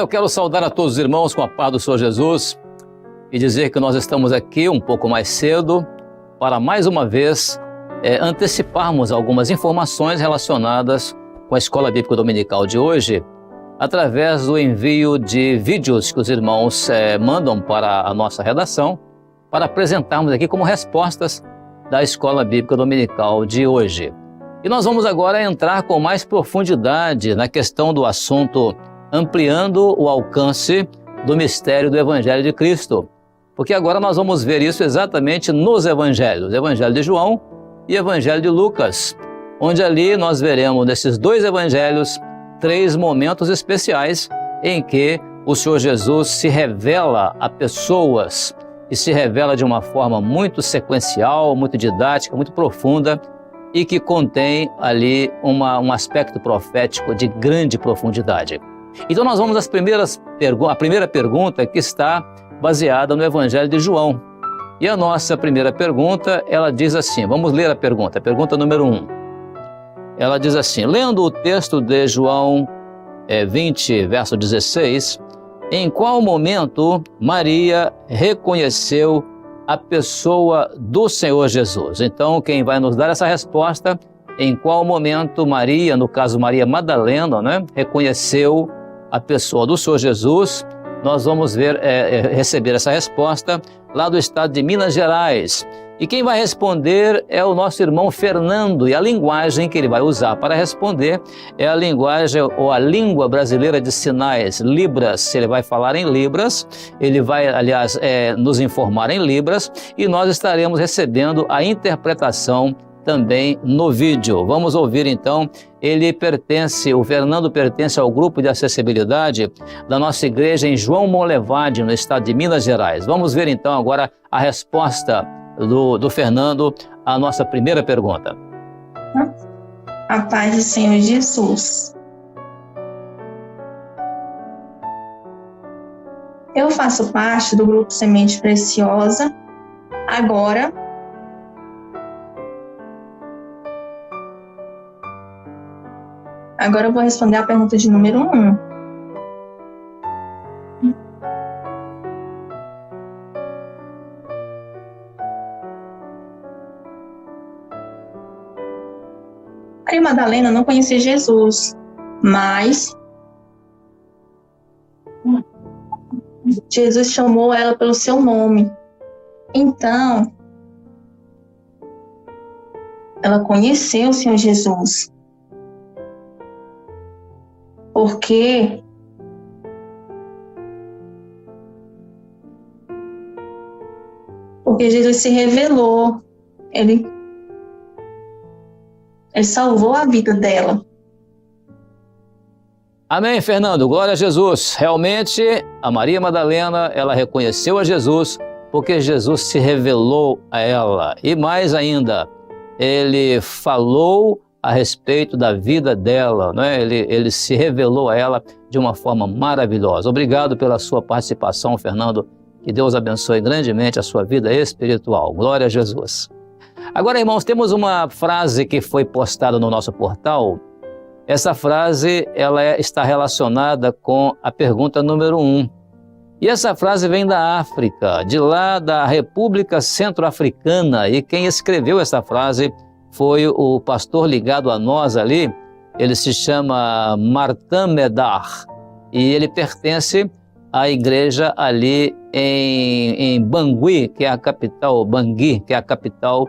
eu quero saudar a todos os irmãos com a paz do Senhor Jesus e dizer que nós estamos aqui um pouco mais cedo para mais uma vez anteciparmos algumas informações relacionadas com a Escola Bíblica Dominical de hoje, através do envio de vídeos que os irmãos mandam para a nossa redação, para apresentarmos aqui como respostas da Escola Bíblica Dominical de hoje. E nós vamos agora entrar com mais profundidade na questão do assunto, ampliando o alcance do mistério do Evangelho de Cristo. Porque agora nós vamos ver isso exatamente nos Evangelhos, Evangelho de João e Evangelho de Lucas, onde ali nós veremos nesses dois Evangelhos 3 momentos especiais em que o Senhor Jesus se revela a pessoas e se revela de uma forma muito sequencial, muito didática, muito profunda e que contém ali um aspecto profético de grande profundidade. Então nós vamos às a primeira pergunta que está baseada no Evangelho de João. E a nossa primeira pergunta, ela diz assim, vamos ler a pergunta número 1. Ela diz assim, lendo o texto de João 20, verso 16, em qual momento Maria reconheceu a pessoa do Senhor Jesus? Então, quem vai nos dar essa resposta, em qual momento Maria, no caso Maria Madalena, reconheceu a pessoa do Senhor Jesus? Nós vamos receber essa resposta lá do estado de Minas Gerais. E quem vai responder é o nosso irmão Fernando, e a linguagem que ele vai usar para responder é a linguagem ou a língua brasileira de sinais, Libras. Ele vai falar em Libras, ele vai, aliás, nos informar em Libras, e nós estaremos recebendo a interpretação também no vídeo. Vamos ouvir então, o Fernando pertence ao grupo de acessibilidade da nossa igreja em João Monlevade, no estado de Minas Gerais. Vamos ver então agora a resposta do Fernando à nossa primeira pergunta. A paz do Senhor Jesus. Eu faço parte do grupo Semente Preciosa. Agora eu vou responder a pergunta de número 1. Maria Madalena não conhecia Jesus, mas Jesus chamou ela pelo seu nome. Então, ela conheceu o Senhor Jesus. Porque Jesus se revelou, ele salvou a vida dela. Amém, Fernando. Glória a Jesus. Realmente, a Maria Madalena, ela reconheceu a Jesus porque Jesus se revelou a ela. E mais ainda, ele falou a respeito da vida dela, Ele se revelou a ela de uma forma maravilhosa. Obrigado pela sua participação, Fernando. Que Deus abençoe grandemente a sua vida espiritual. Glória a Jesus. Agora, irmãos, temos uma frase que foi postada no nosso portal. Essa frase está relacionada com a pergunta número 1. E essa frase vem da África, de lá da República Centro-Africana. E quem escreveu essa frase foi o pastor ligado a nós ali. Ele se chama Martin Medar. E ele pertence à igreja ali em Bangui, que é a capital, Bangui, que é a capital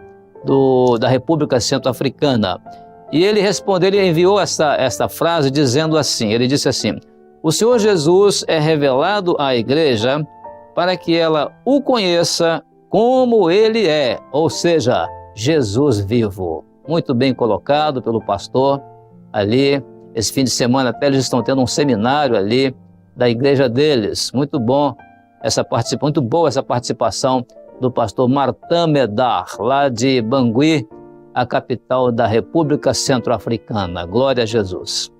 da República Centro-Africana. E ele enviou esta frase dizendo assim, ele disse assim, o Senhor Jesus é revelado à igreja para que ela o conheça como ele é, ou seja, Jesus vivo. Muito bem colocado pelo pastor ali. Esse fim de semana até eles estão tendo um seminário ali da igreja deles. Muito boa essa participação do pastor Martin Medar, lá de Bangui, a capital da República Centro-Africana. Glória a Jesus.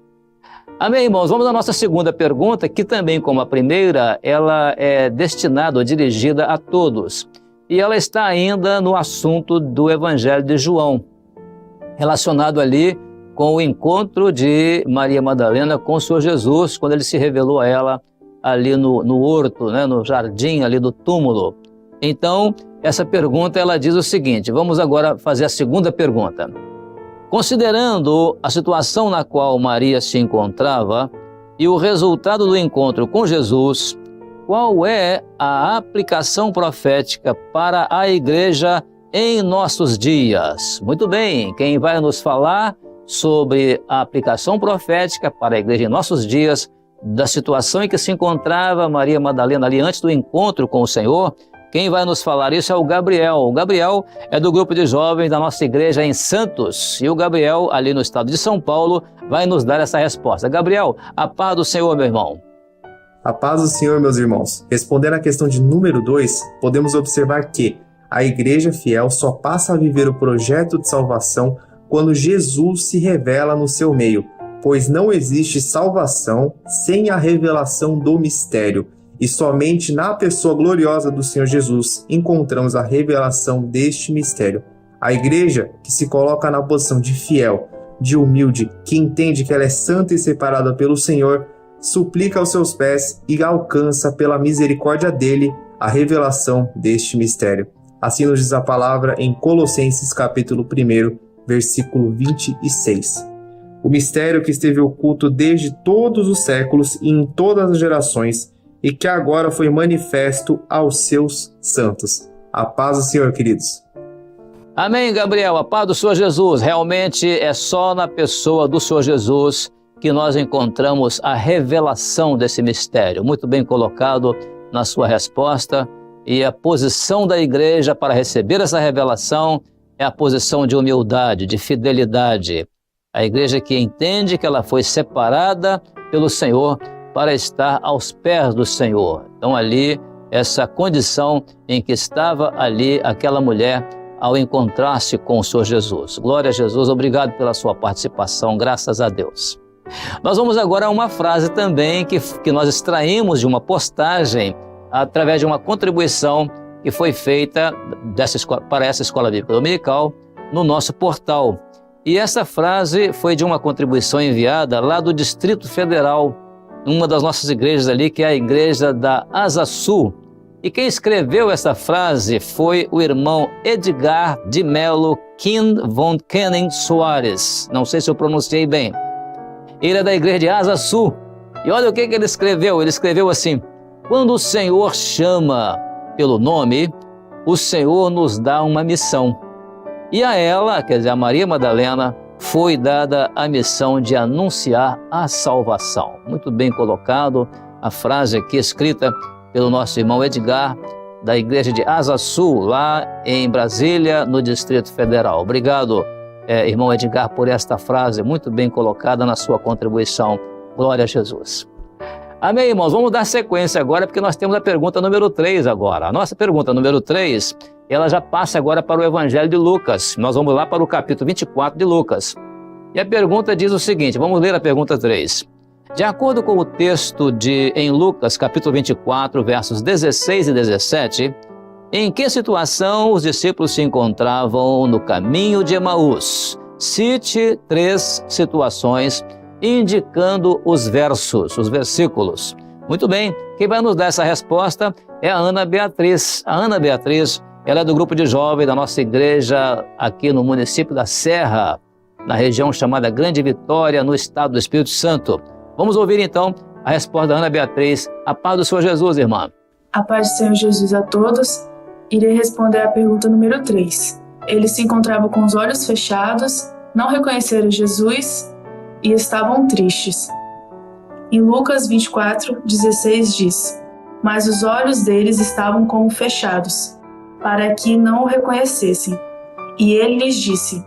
Amém, irmãos? Vamos à nossa segunda pergunta, que também, como a primeira, ela é destinada ou dirigida a todos. E ela está ainda no assunto do Evangelho de João, relacionado ali com o encontro de Maria Madalena com o Senhor Jesus, quando ele se revelou a ela ali no horto, né, no jardim ali do túmulo. Então, essa pergunta ela diz o seguinte, vamos agora fazer a segunda pergunta. Considerando a situação na qual Maria se encontrava e o resultado do encontro com Jesus, qual é a aplicação profética para a igreja em nossos dias? Muito bem, quem vai nos falar sobre a aplicação profética para a igreja em nossos dias, da situação em que se encontrava Maria Madalena ali antes do encontro com o Senhor, quem vai nos falar isso é o Gabriel. O Gabriel é do grupo de jovens da nossa igreja em Santos. E o Gabriel, ali no estado de São Paulo, vai nos dar essa resposta. Gabriel, a paz do Senhor, meu irmão. A paz do Senhor, meus irmãos. Respondendo à questão de número 2, podemos observar que a igreja fiel só passa a viver o projeto de salvação quando Jesus se revela no seu meio, pois não existe salvação sem a revelação do mistério. E somente na pessoa gloriosa do Senhor Jesus encontramos a revelação deste mistério. A igreja que se coloca na posição de fiel, de humilde, que entende que ela é santa e separada pelo Senhor, suplica aos seus pés e alcança pela misericórdia dele a revelação deste mistério. Assim nos diz a palavra em Colossenses capítulo 1, versículo 26. O mistério que esteve oculto desde todos os séculos e em todas as gerações, e que agora foi manifesto aos seus santos. A paz do Senhor, queridos. Amém, Gabriel. A paz do Senhor Jesus. Realmente é só na pessoa do Senhor Jesus que nós encontramos a revelação desse mistério. Muito bem colocado na sua resposta. E a posição da igreja para receber essa revelação é a posição de humildade, de fidelidade. A igreja que entende que ela foi separada pelo Senhor para estar aos pés do Senhor. Então ali, essa condição em que estava ali aquela mulher ao encontrar-se com o Senhor Jesus. Glória a Jesus, obrigado pela sua participação, graças a Deus. Nós vamos agora a uma frase também que nós extraímos de uma postagem através de uma contribuição que foi feita para essa escola bíblica dominical no nosso portal. E essa frase foi de uma contribuição enviada lá do Distrito Federal, uma das nossas igrejas ali, que é a igreja da Asa Sul. E quem escreveu essa frase foi o irmão Edgar de Melo Kind von Kenning Soares. Não sei se eu pronunciei bem. Ele é da igreja de Asa Sul. E olha o que ele escreveu. Ele escreveu assim: quando o Senhor chama pelo nome, o Senhor nos dá uma missão. E a ela, quer dizer, a Maria Madalena, foi dada a missão de anunciar a salvação. Muito bem colocado a frase aqui escrita pelo nosso irmão Edgar, da igreja de Asa Sul, lá em Brasília, no Distrito Federal. Obrigado, irmão Edgar, por esta frase muito bem colocada na sua contribuição. Glória a Jesus. Amém, irmãos? Vamos dar sequência agora, porque nós temos a pergunta número 3 agora. A nossa pergunta número 3, ela já passa agora para o Evangelho de Lucas. Nós vamos lá para o capítulo 24 de Lucas. E a pergunta diz o seguinte, vamos ler a pergunta 3. De acordo com o texto em Lucas, capítulo 24, versos 16 e 17, em que situação os discípulos se encontravam no caminho de Emaús? Cite 3 situações indicando os versículos. Muito bem, quem vai nos dar essa resposta é a Ana Beatriz. A Ana Beatriz, ela é do grupo de jovens da nossa igreja aqui no município da Serra, na região chamada Grande Vitória, no estado do Espírito Santo. Vamos ouvir então a resposta da Ana Beatriz. A paz do Senhor Jesus, irmã. A paz do Senhor Jesus a todos. Irei responder a pergunta número 3. Eles se encontravam com os olhos fechados, não reconheceram Jesus e estavam tristes. Em Lucas 24, 16 diz: mas os olhos deles estavam como fechados, para que não o reconhecessem. E ele lhes disse: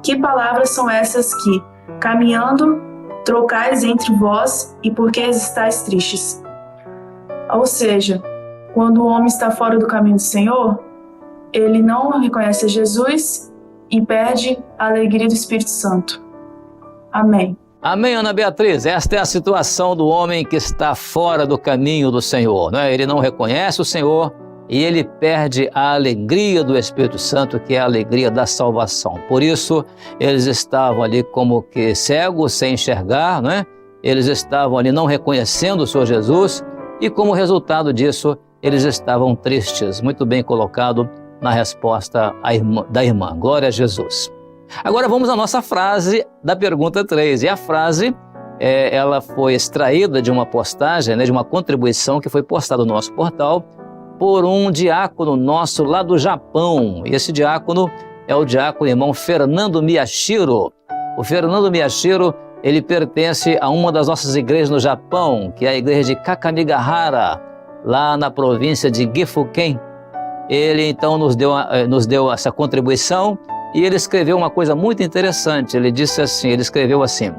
que palavras são essas que, caminhando, trocais entre vós, e por que estáis tristes? Ou seja, quando o homem está fora do caminho do Senhor, ele não reconhece Jesus e perde a alegria do Espírito Santo. Amém. Amém, Ana Beatriz. Esta é a situação do homem que está fora do caminho do Senhor, não é? Ele não reconhece o Senhor e ele perde a alegria do Espírito Santo, que é a alegria da salvação. Por isso, eles estavam ali como que cegos, sem enxergar, não é? Eles estavam ali não reconhecendo o Senhor Jesus e como resultado disso, eles estavam tristes. Muito bem colocado na resposta da irmã. Glória a Jesus. Agora vamos à nossa frase da pergunta 3. E a frase, ela foi extraída de uma postagem, de uma contribuição que foi postada no nosso portal por um diácono nosso lá do Japão. E esse diácono é o diácono irmão Fernando Miyashiro. O Fernando Miyashiro, ele pertence a uma das nossas igrejas no Japão, que é a igreja de Kakamigahara, lá na província de Gifuken. Ele então nos deu essa contribuição e ele escreveu uma coisa muito interessante. Ele escreveu assim: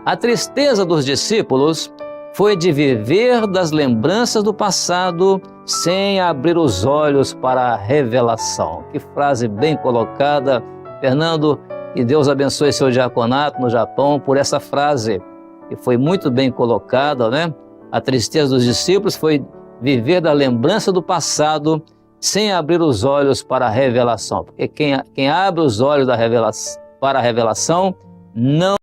a tristeza dos discípulos foi de viver das lembranças do passado sem abrir os olhos para a revelação. Que frase bem colocada, Fernando, que Deus abençoe seu diaconato no Japão por essa frase, que foi muito bem colocada, né? A tristeza dos discípulos foi viver da lembrança do passado sem abrir os olhos para a revelação. Porque quem abre os olhos para a revelação não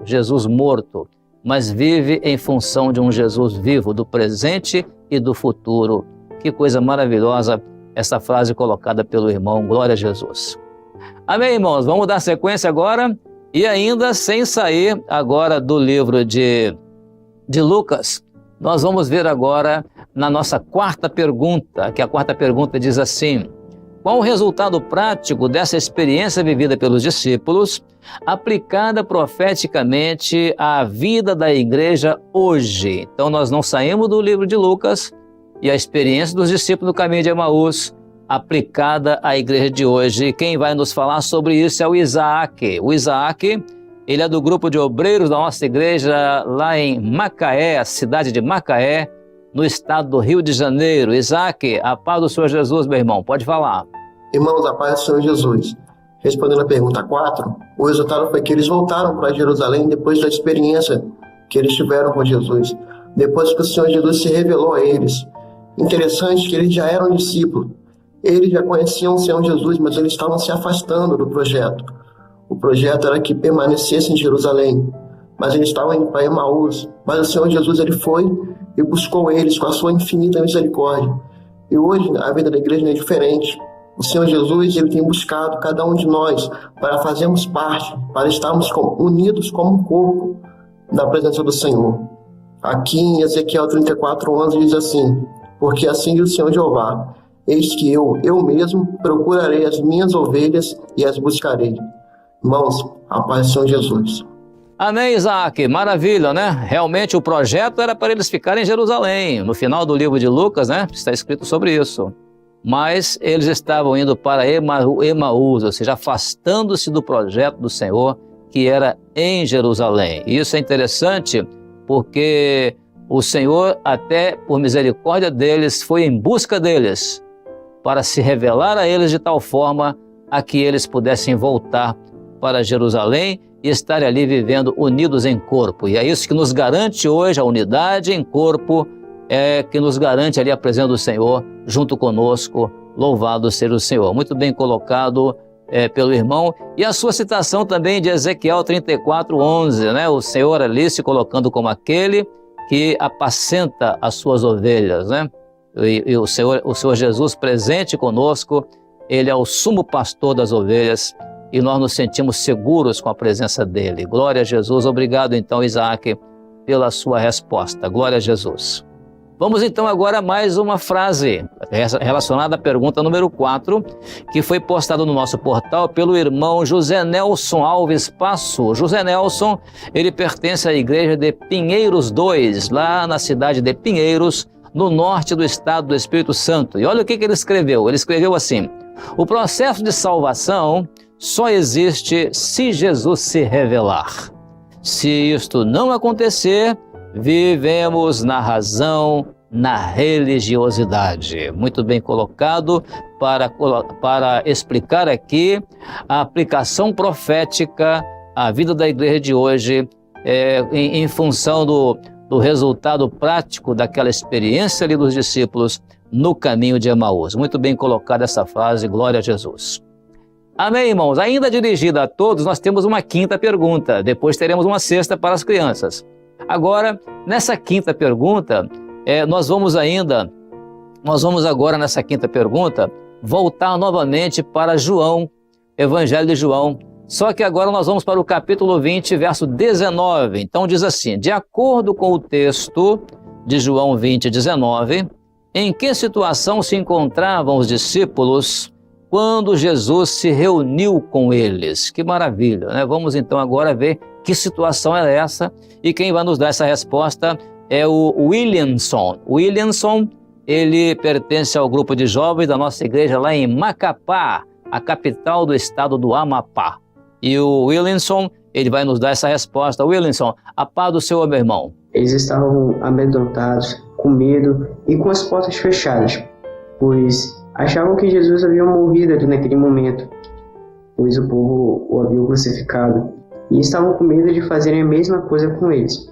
Jesus morto, mas vive em função de um Jesus vivo, do presente e do futuro. Que coisa maravilhosa essa frase colocada pelo irmão. Glória a Jesus. Amém, irmãos? Vamos dar sequência agora, e ainda sem sair agora do livro de Lucas, nós vamos ver agora na nossa quarta pergunta, que a quarta pergunta diz assim: qual o resultado prático dessa experiência vivida pelos discípulos, aplicada profeticamente à vida da igreja hoje? Então nós não saímos do livro de Lucas, e a experiência dos discípulos no caminho de Emaús, aplicada à igreja de hoje. E quem vai nos falar sobre isso é o Isaac. O Isaac, ele é do grupo de obreiros da nossa igreja lá em Macaé, a cidade de Macaé, no estado do Rio de Janeiro. Isaac, a paz do Senhor Jesus, meu irmão, pode falar. Irmãos, a paz do Senhor Jesus. Respondendo a pergunta 4, o resultado foi que eles voltaram para Jerusalém depois da experiência que eles tiveram com Jesus, depois que o Senhor Jesus se revelou a eles. Interessante que eles já eram discípulos, eles já conheciam o Senhor Jesus, mas eles estavam se afastando do projeto. O projeto era que permanecesse em Jerusalém, mas eles estavam indo para Emaús. Mas o Senhor Jesus, ele foi e buscou eles com a sua infinita misericórdia. E hoje a vida da igreja não é diferente. O Senhor Jesus, ele tem buscado cada um de nós para fazermos parte, para estarmos unidos como um corpo na presença do Senhor. Aqui em Ezequiel 34:11 diz assim: porque assim diz o Senhor Jeová, eis que eu mesmo procurarei as minhas ovelhas e as buscarei. Irmãos, a paz do Senhor Jesus. Amém, Isaac, maravilha, né? Realmente o projeto era para eles ficarem em Jerusalém. No final do livro de Lucas, né, está escrito sobre isso. Mas eles estavam indo para Emaús, ou seja, afastando-se do projeto do Senhor, que era em Jerusalém. E isso é interessante porque o Senhor, até por misericórdia deles, foi em busca deles para se revelar a eles de tal forma a que eles pudessem voltar para Jerusalém e estarem ali vivendo unidos em corpo. E é isso que nos garante hoje, a unidade em corpo, que nos garante ali a presença do Senhor junto conosco. Louvado seja o Senhor. Muito bem colocado pelo irmão. E a sua citação também de Ezequiel 34:11, né? O Senhor ali se colocando como aquele que apacenta as suas ovelhas, né? E o Senhor Jesus presente conosco, ele é o sumo pastor das ovelhas e nós nos sentimos seguros com a presença dele. Glória a Jesus. Obrigado então, Isaac, pela sua resposta. Glória a Jesus. Vamos então agora a mais uma frase relacionada à pergunta número 4, que foi postada no nosso portal pelo irmão José Nelson Alves Passo. José Nelson, ele pertence à igreja de Pinheiros 2, lá na cidade de Pinheiros, no norte do estado do Espírito Santo. E olha o que ele escreveu. Ele escreveu assim: o processo de salvação só existe se Jesus se revelar. Se isto não acontecer, vivemos na razão, na religiosidade. Muito bem colocado para explicar aqui a aplicação profética à vida da igreja de hoje, em função do resultado prático daquela experiência ali dos discípulos no caminho de Emaús. Muito bem colocada essa frase, glória a Jesus. Amém, irmãos? Ainda dirigida a todos, nós temos uma quinta pergunta, depois teremos uma sexta para as crianças. Agora, nessa quinta pergunta, nós vamos agora nessa quinta pergunta voltar novamente para João, Evangelho de João. Só que agora nós vamos para o capítulo 20, verso 19. Então diz assim: de acordo com o texto de João 20, 19, em que situação se encontravam os discípulos quando Jesus se reuniu com eles? Que maravilha, né? Vamos então agora ver que situação é essa, e quem vai nos dar essa resposta é o Williamson. O Williamson, ele pertence ao grupo de jovens da nossa igreja lá em Macapá, a capital do estado do Amapá. E o Williamson, ele vai nos dar essa resposta. Williamson, a paz do Senhor, meu irmão. Eles estavam amedrontados, com medo e com as portas fechadas, pois achavam que Jesus havia morrido ali naquele momento, pois o povo o havia crucificado, e estavam com medo de fazerem a mesma coisa com eles.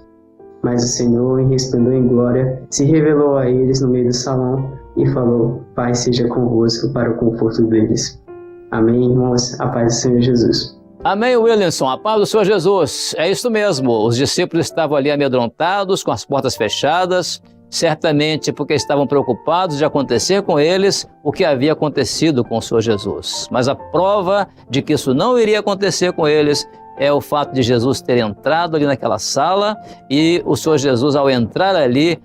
Mas o Senhor, em resplendor em glória, se revelou a eles no meio do salão e falou: Pai seja convosco para o conforto deles. Amém, irmãos? A paz do Senhor Jesus. Amém, Williamson, a paz do Senhor Jesus. É isso mesmo, os discípulos estavam ali amedrontados, com as portas fechadas, certamente porque estavam preocupados de acontecer com eles o que havia acontecido com o Senhor Jesus. Mas a prova de que isso não iria acontecer com eles é o fato de Jesus ter entrado ali naquela sala, e o Senhor Jesus, ao entrar ali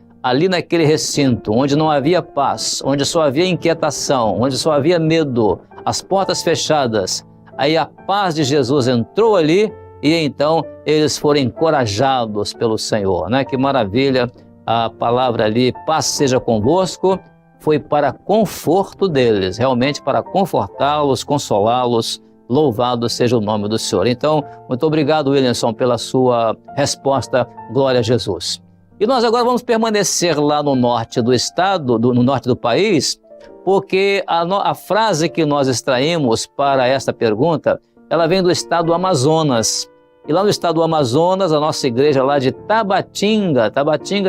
naquele recinto, onde não havia paz, onde só havia inquietação, onde só havia medo, as portas fechadas, aí a paz de Jesus entrou ali, e então eles foram encorajados pelo Senhor, né? Que maravilha, a palavra ali, paz seja convosco, foi para conforto deles, realmente para confortá-los, consolá-los. Louvado seja o nome do Senhor. Então, muito obrigado, Williamson, pela sua resposta. Glória a Jesus. E nós agora vamos permanecer lá no norte do estado, no norte do país, porque a frase que nós extraímos para esta pergunta, ela vem do estado do Amazonas. E lá no estado do Amazonas, a nossa igreja lá de Tabatinga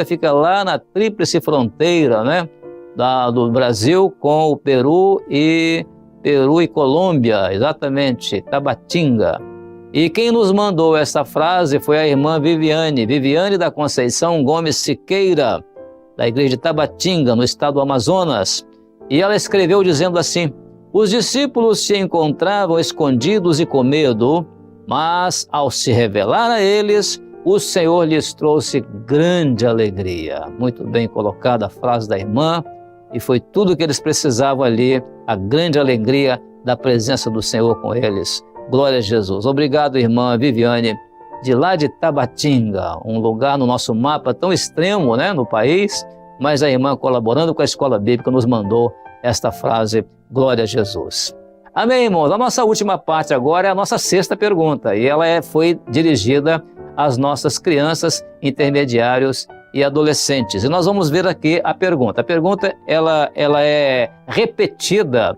fica lá na tríplice fronteira, né, do Brasil com o Peru e Colômbia, exatamente, Tabatinga. E quem nos mandou essa frase foi a irmã Viviane da Conceição Gomes Siqueira, da igreja de Tabatinga, no estado do Amazonas. E ela escreveu dizendo assim: os discípulos se encontravam escondidos e com medo, mas ao se revelar a eles, o Senhor lhes trouxe grande alegria. Muito bem colocada a frase da irmã, e foi tudo o que eles precisavam ali, a grande alegria da presença do Senhor com eles. Glória a Jesus. Obrigado, irmã Viviane, de lá de Tabatinga, um lugar no nosso mapa tão extremo, né, no país, mas a irmã, colaborando com a Escola Bíblica, nos mandou esta frase: glória a Jesus. Amém, irmãos? A nossa última parte agora é a nossa sexta pergunta, e ela foi dirigida às nossas crianças, intermediários e adolescentes. E nós vamos ver aqui a pergunta. A pergunta ela é repetida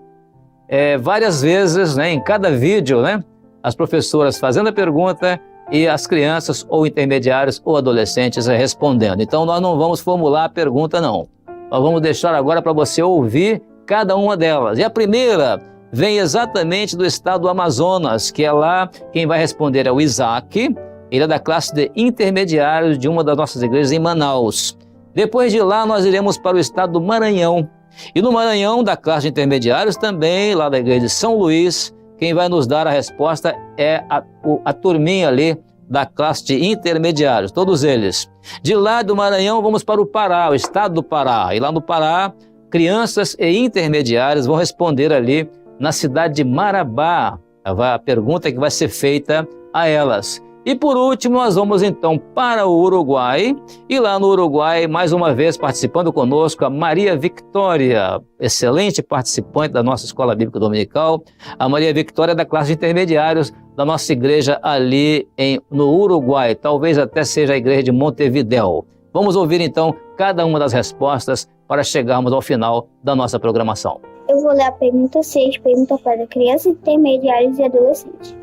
várias vezes, né, em cada vídeo, né, as professoras fazendo a pergunta e as crianças ou intermediários ou adolescentes respondendo. Então nós não vamos formular a pergunta, não. Nós vamos deixar agora para você ouvir cada uma delas. E a primeira vem exatamente do estado do Amazonas, que é lá, quem vai responder é o Isaac. Ele é da classe de intermediários de uma das nossas igrejas em Manaus. Depois de lá, nós iremos para o estado do Maranhão. E no Maranhão, da classe de intermediários também, lá da igreja de São Luís, quem vai nos dar a resposta é a turminha ali da classe de intermediários, todos eles. De lá do Maranhão, vamos para o Pará, o estado do Pará. E lá no Pará, crianças e intermediários vão responder ali na cidade de Marabá. A pergunta que vai ser feita a elas. E por último, nós vamos então para o Uruguai, e lá no Uruguai, mais uma vez participando conosco, a Maria Victória, excelente participante da nossa Escola Bíblica Dominical. A Maria Victória é da classe de intermediários da nossa igreja ali no Uruguai, talvez até seja a igreja de Montevidéu. Vamos ouvir então cada uma das respostas para chegarmos ao final da nossa programação. Eu vou ler a pergunta 6, pergunta para crianças, intermediários e adolescentes.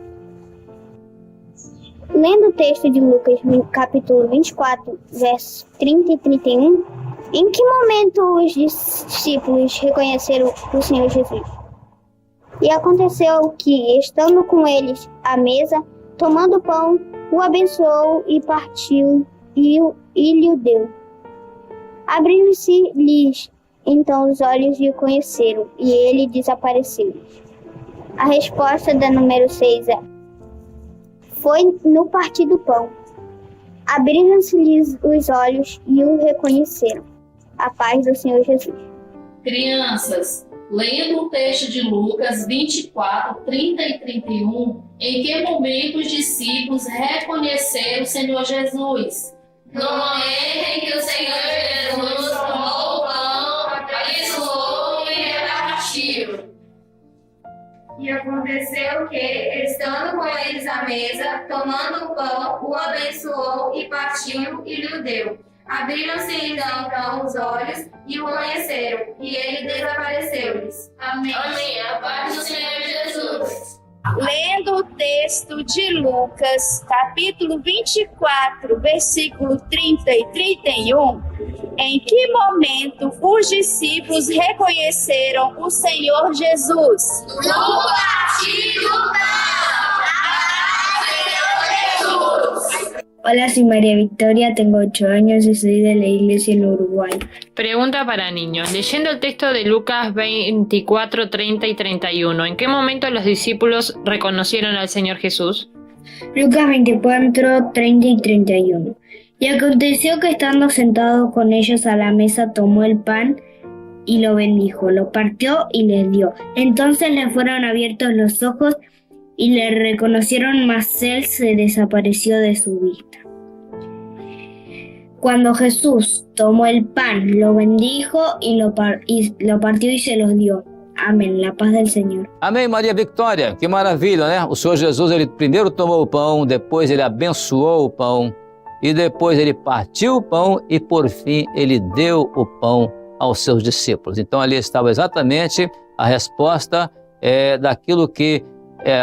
Lendo o texto de Lucas, capítulo 24, versos 30 e 31, em que momento os discípulos reconheceram o Senhor Jesus? E aconteceu que, estando com eles à mesa, tomando o pão, o abençoou e partiu e lhe deu. Abriram-se-lhes então os olhos e o conheceram, e ele desapareceu. A resposta da número 6 é: foi no partir do pão. Abriram-se-lhes os olhos e o reconheceram. A paz do Senhor Jesus. Crianças, lendo o texto de Lucas 24, 30 e 31, em que momento os discípulos reconheceram o Senhor Jesus? No momento em que o Senhor Jesus tomou o pão, abençoou e repartiu. E aconteceu que, estando com eles à mesa, tomando o pão, o abençoou e partiu e lhe deu. Abriram-se então os olhos e o conheceram, e ele desapareceu-lhes. Amém. Amém. A paz do Senhor Jesus. Lendo o texto de Lucas, capítulo 24, versículo 30 e 31, em que momento os discípulos reconheceram o Senhor Jesus? No partir do pão. Senhor Jesus. Hola, soy María Victoria, tengo 8 años y soy de la iglesia en Uruguay. Pregunta para niños. Leyendo el texto de Lucas 24, 30 y 31, ¿en qué momento los discípulos reconocieron al Señor Jesús? Lucas 24, 30 y 31. Y aconteció que estando sentado con ellos a la mesa, tomó el pan y lo bendijo, lo partió y les dio. Entonces les fueron abiertos los ojos y le reconocieron, mas él se desapareció de su vista. Cuando Jesús tomó el pan, lo bendijo y lo partió y se los dio. Amém. La paz del Senhor. Amém, Maria Victoria. Que maravilha, né? O Senhor Jesus, ele primeiro tomou o pão, depois ele abençoou o pão, e depois ele partiu o pão e, por fim, ele deu o pão aos seus discípulos. Então, ali estava exatamente a resposta daquilo que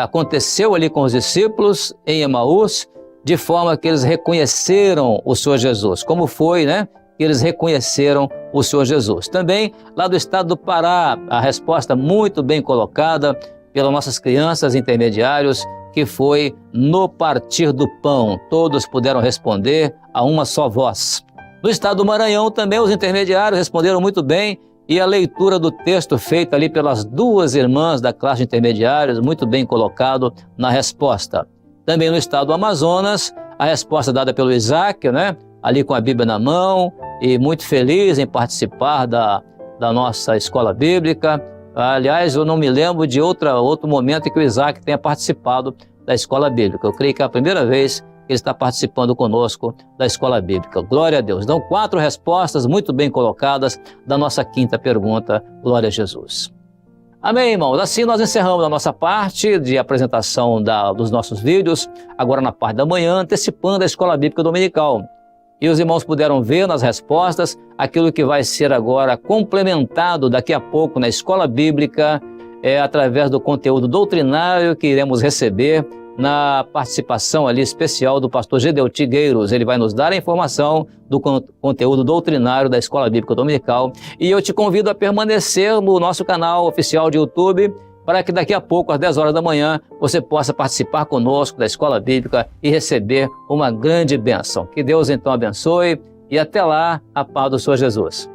aconteceu ali com os discípulos em Emaús, de forma que eles reconheceram o Senhor Jesus. Como foi, né? Que eles reconheceram o Senhor Jesus. Também, lá do estado do Pará, a resposta muito bem colocada pelas nossas crianças intermediários, que foi no partir do pão. Todos puderam responder a uma só voz. No estado do Maranhão, também os intermediários responderam muito bem, e a leitura do texto feita ali pelas duas irmãs da classe de intermediários, muito bem colocado na resposta. Também no estado do Amazonas, a resposta dada pelo Isaac, né? Ali com a Bíblia na mão, e muito feliz em participar da nossa escola bíblica. Aliás, eu não me lembro de outro momento em que o Isaac tenha participado da escola bíblica. Eu creio que é a primeira vez que ele está participando conosco da escola bíblica. Glória a Deus. Então, 4 respostas muito bem colocadas da nossa quinta pergunta. Glória a Jesus. Amém, irmãos? Assim nós encerramos a nossa parte de apresentação dos nossos vídeos, agora na parte da manhã, antecipando a escola bíblica dominical. E os irmãos puderam ver nas respostas aquilo que vai ser agora complementado daqui a pouco na escola bíblica, através do conteúdo doutrinário que iremos receber na participação ali especial do pastor Gedeuti Gueiros. Ele vai nos dar a informação do conteúdo doutrinário da Escola Bíblica Dominical. E eu te convido a permanecer no nosso canal oficial de YouTube, para que daqui a pouco, às 10 horas da manhã, você possa participar conosco da Escola Bíblica e receber uma grande bênção. Que Deus então abençoe e até lá, a paz do Senhor Jesus.